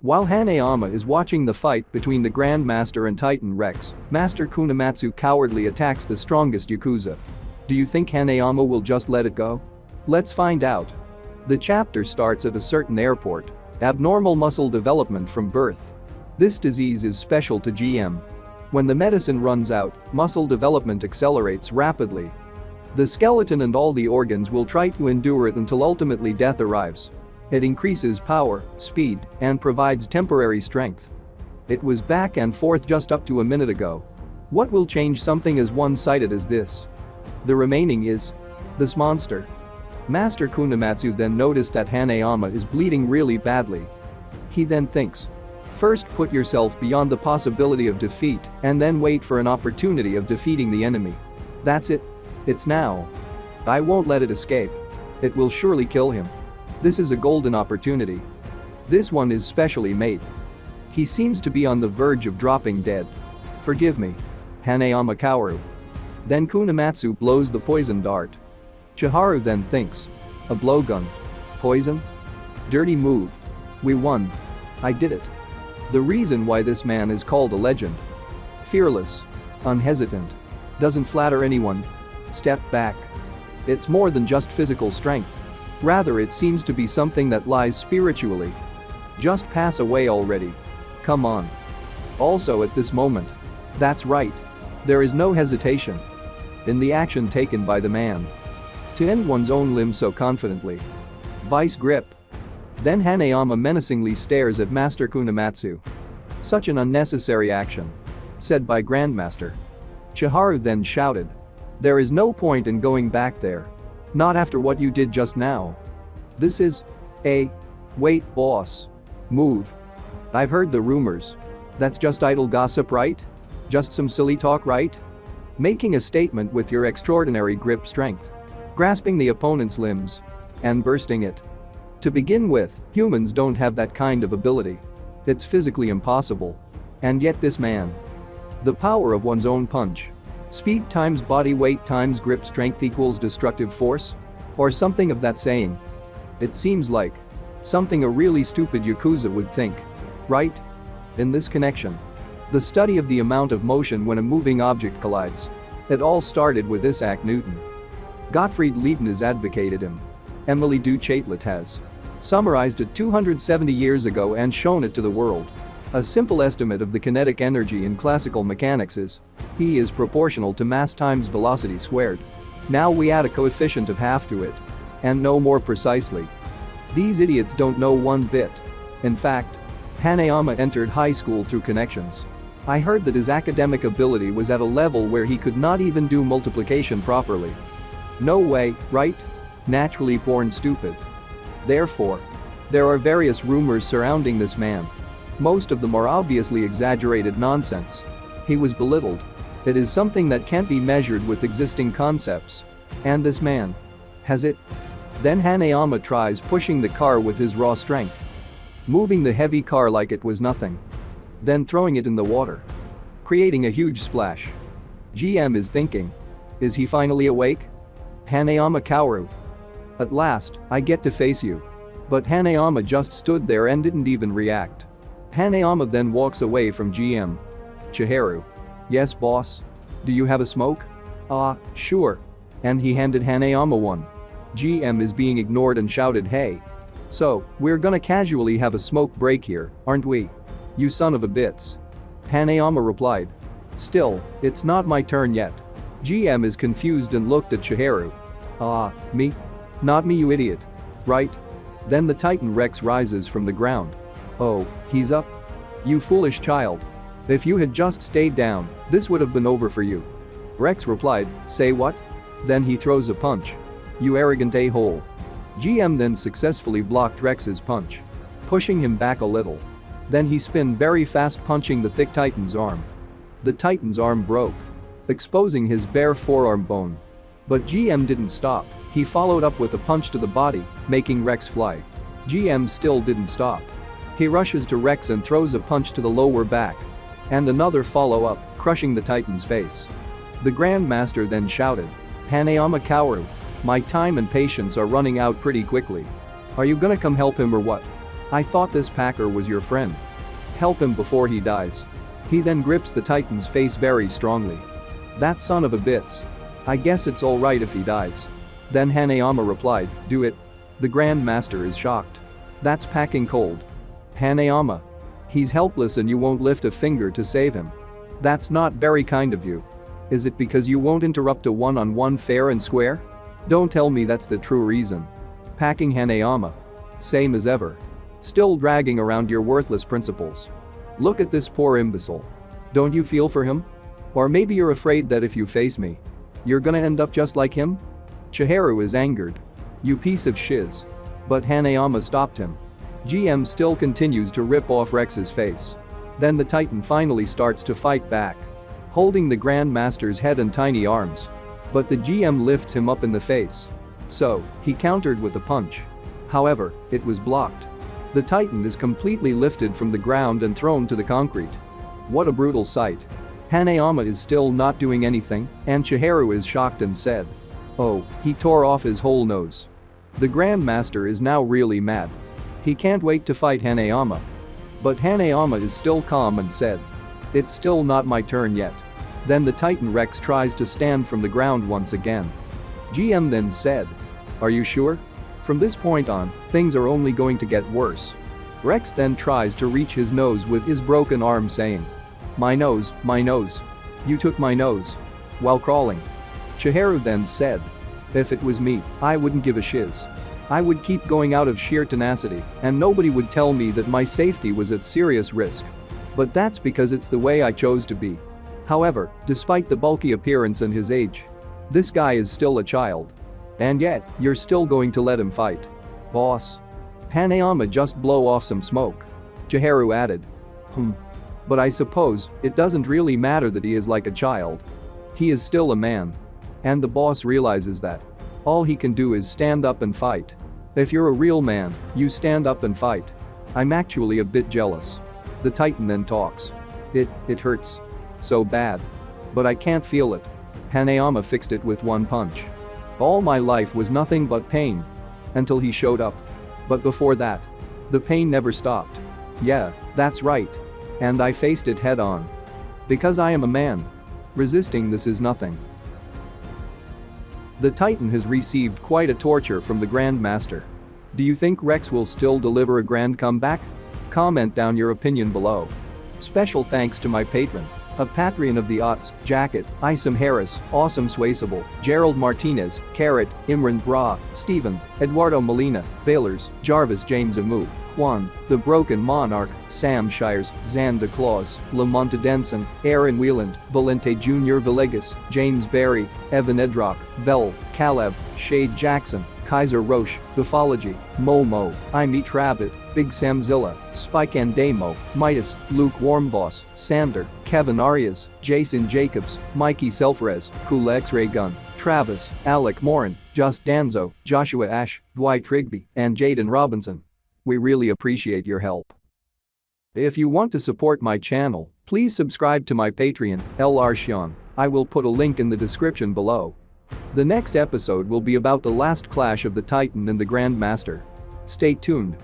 While Hanayama is watching the fight between the Grandmaster and Titan Rex, Master Kunimatsu cowardly attacks the strongest Yakuza. Do you think Hanayama will just let it go? Let's find out. The chapter starts at a certain airport. Abnormal muscle development from birth. This disease is special to GM. When the medicine runs out, muscle development accelerates rapidly. The skeleton and all the organs will try to endure it until ultimately death arrives. It increases power, speed, and provides temporary strength. It was back and forth just up to a minute ago. What will change something as one-sided as this? The remaining is this monster. Master Kunimatsu then noticed that Hanayama is bleeding really badly. He then thinks, first put yourself beyond the possibility of defeat and then wait for an opportunity of defeating the enemy. That's it. It's now. I won't let it escape. It will surely kill him. This is a golden opportunity. This one is specially made. He seems to be on the verge of dropping dead. Forgive me. Hanayama Kaoru. Then Kunimatsu blows the poison dart. Chiharu then thinks. A blowgun. Poison? Dirty move. We won. I did it. The reason why this man is called a legend. Fearless. Unhesitant. Doesn't flatter anyone. Step back. It's more than just physical strength. Rather, it seems to be something that lies spiritually. Just pass away already. Come on. Also at this moment. That's right. There is no hesitation in the action taken by the man. To end one's own limb so confidently. Vice grip. Then Hanayama menacingly stares at Master Kunimatsu. Such an unnecessary action. Said by Grandmaster. Chiharu then shouted. There is no point in going back there. Not after what you did just now. This is a wait, boss. Move. I've heard the rumors. That's just idle gossip, right? Just some silly talk, right? Making a statement with your extraordinary grip strength. Grasping the opponent's limbs. And bursting it. To begin with, humans don't have that kind of ability. It's physically impossible. And yet this man. The power of one's own punch. Speed times body weight times grip strength equals destructive force? Or something of that saying. It seems like something a really stupid Yakuza would think. Right? In this connection. The study of the amount of motion when a moving object collides. It all started with Isaac Newton. Gottfried Leibniz advocated him. Emily Duchatelet has summarized it 270 years ago and shown it to the world. A simple estimate of the kinetic energy in classical mechanics is E is proportional to mass times velocity squared. Now we add a coefficient of half to it. And no more precisely. These idiots don't know one bit. In fact, Hanayama entered high school through connections. I heard that his academic ability was at a level where he could not even do multiplication properly. No way, right? Naturally born stupid. Therefore, there are various rumors surrounding this man. Most of them are obviously exaggerated nonsense. He was belittled. It is something that can't be measured with existing concepts. And this man has it. Then Hanayama tries pushing the car with his raw strength. Moving the heavy car like it was nothing. Then throwing it in the water. Creating a huge splash. GM is thinking. Is he finally awake? Hanayama Kaoru. At last, I get to face you. But Hanayama just stood there and didn't even react. Hanayama then walks away from GM. Chiharu. Yes, boss. Do you have a smoke? Sure. And he handed Hanayama one. GM is being ignored and shouted, hey. So, we're gonna casually have a smoke break here, aren't we? You son of a bitch. Hanayama replied. Still, it's not my turn yet. GM is confused and looked at Chiharu. Me? Not me, you idiot. Right? Then the Titan Rex rises from the ground. Oh, he's up? You foolish child. If you had just stayed down, this would have been over for you. Rex replied, say what? Then he throws a punch. You arrogant a-hole. GM then successfully blocked Rex's punch. Pushing him back a little. Then he spun very fast, punching the thick Titan's arm. The Titan's arm broke, exposing his bare forearm bone. But GM didn't stop. He followed up with a punch to the body, making Rex fly. GM still didn't stop. He rushes to Rex and throws a punch to the lower back. And another follow-up, crushing the Titan's face. The Grandmaster then shouted, Hanayama Kaoru, my time and patience are running out pretty quickly. Are you gonna come help him or what? I thought this Packer was your friend. Help him before he dies. He then grips the Titan's face very strongly. That son of a bitch. I guess it's alright if he dies. Then Hanayama replied, do it. The Grandmaster is shocked. That's packing cold. Hanayama. He's helpless and you won't lift a finger to save him. That's not very kind of you. Is it because you won't interrupt a one-on-one fair and square? Don't tell me that's the true reason. Packing Hanayama. Same as ever. Still dragging around your worthless principles. Look at this poor imbecile. Don't you feel for him? Or maybe you're afraid that if you face me, you're gonna end up just like him? Chihiro is angered. You piece of shiz. But Hanayama stopped him. GM still continues to rip off Rex's face. Then the Titan finally starts to fight back, holding the Grandmaster's head in tiny arms. But the GM lifts him up in the face. So, he countered with a punch. However, it was blocked. The Titan is completely lifted from the ground and thrown to the concrete. What a brutal sight. Hanayama is still not doing anything, and Chihiro is shocked and said, oh, he tore off his whole nose. The Grandmaster is now really mad. He can't wait to fight Hanayama. But Hanayama is still calm and said, it's still not my turn yet. Then the Titan Rex tries to stand from the ground once again. GM then said, are you sure? From this point on, things are only going to get worse. Rex then tries to reach his nose with his broken arm saying, my nose, you took my nose. While crawling. Chihiro then said, if it was me, I wouldn't give a shiz. I would keep going out of sheer tenacity, and nobody would tell me that my safety was at serious risk. But that's because it's the way I chose to be. However, despite the bulky appearance and his age, this guy is still a child. And yet, you're still going to let him fight. Boss. Hanayama just blow off some smoke. Chihiro added. But I suppose, it doesn't really matter that he is like a child. He is still a man. And the boss realizes that. All he can do is stand up and fight. If you're a real man, you stand up and fight. I'm actually a bit jealous. The Titan then talks. It hurts. So bad. But I can't feel it. Hanayama fixed it with one punch. All my life was nothing but pain. Until he showed up. But before that, the pain never stopped. Yeah, that's right. And I faced it head on. Because I am a man. Resisting this is nothing. The Titan has received quite a torture from the Grandmaster. Do you think Rex will still deliver a grand comeback? Comment down your opinion below. Special thanks to my patron, a Patreon of the Aughts, Jacket, Isom Harris, Awesome Swayceable, Gerald Martinez, Carrot, Imran Bra, Stephen, Eduardo Molina, Baylors, Jarvis James Amu, Juan, The Broken Monarch, Sam Shires, Xander Claus, Lamonta Denson, Aaron Wieland, Valente Jr. Villegas, James Barry, Evan Edrock, Vel, Caleb, Shade Jackson, Kaiser Roche, Buffology, Momo, I Meet Rabbit, Big Sam Zilla, Spike and Damo, Midas, Luke Warmboss, Sander, Kevin Arias, Jason Jacobs, Mikey Selfrez, Cool X-Ray Gun, Travis, Alec Morin, Just Danzo, Joshua Ash, Dwight Rigby, and Jaden Robinson. We really appreciate your help. If you want to support my channel, please subscribe to my Patreon, LR Shion. I will put a link in the description below. The next episode will be about the last clash of the Titan and the Grandmaster. Stay tuned.